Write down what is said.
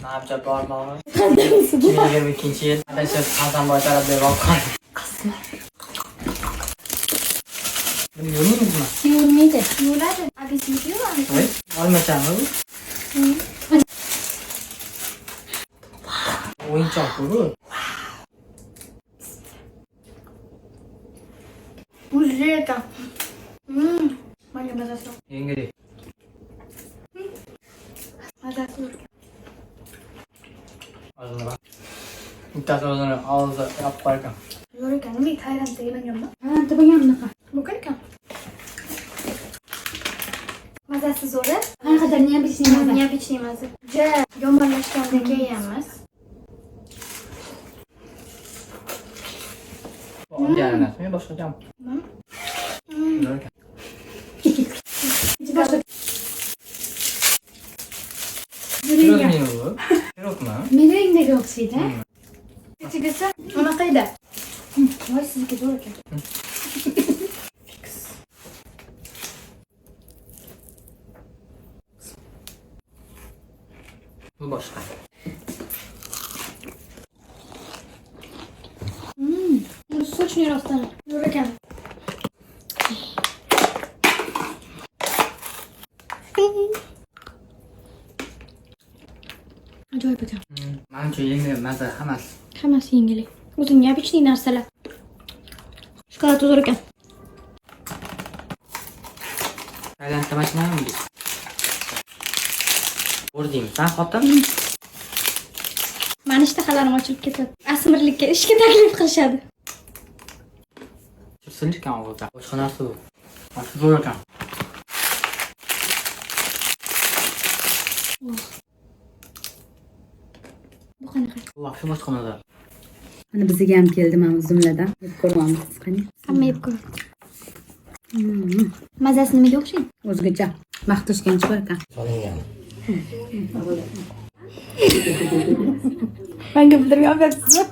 Nabca barmağı. 2022 yıl. Arkadaşlar Hasan Boy tarafı bir volkan. Bunu yormuyor musun? Yormaydı. Yorladı. Abi izliyor mu? Evet. Olmayacak mı bu? Oyuncak bu. Bu zeka. Bence mazası yok. Yengeli. Mazası yok. Ağzına bak. Bir tane ağzına ağzına yap koyarken. Yorurken bir Tayland'da yemen yanına. Ha, tabii yanına. Bakarken. Mazası zor. Her kadar niye bir şey Niye biçilmez? C. Yombarlaşkandaki yenmez. O diğer nesmeye başlayacağım. Yorurken. Başka. Kırık mı bu? Kırık mı? Meleğin de yok şeyde. Çıkırsa ona kayda. Vay sizinki zor ki. Bu başka. Bu suç ne rastlanır? Yorurken. Acayip acayip. Manimcha yengil maza hammasi. Hammasi yengili. O'zing yeb ichdiing narsalar. Shokolad uzar ekan. Taylandda mashinami bu? Ko'rdingmi sen xotin? Mani ishtahalarim ochilib ketadi. Asmirlikka ishga taklif qilishadi. Silirkan o'g'ilda. Boshqa narsa bu. Boshqa zo'r ekan. Bu qanaqa? Bu vaqti boshqa narsa. Mana bizga ham keldi mana jumladan. Yeb ko'ramiz qani. Hamma yeb ko'r. Mazasi nimaga o'xshaydi? O'zgacha maqtashgan chiqar ekan. Solingan. Menga bildirib yo'qsizmi?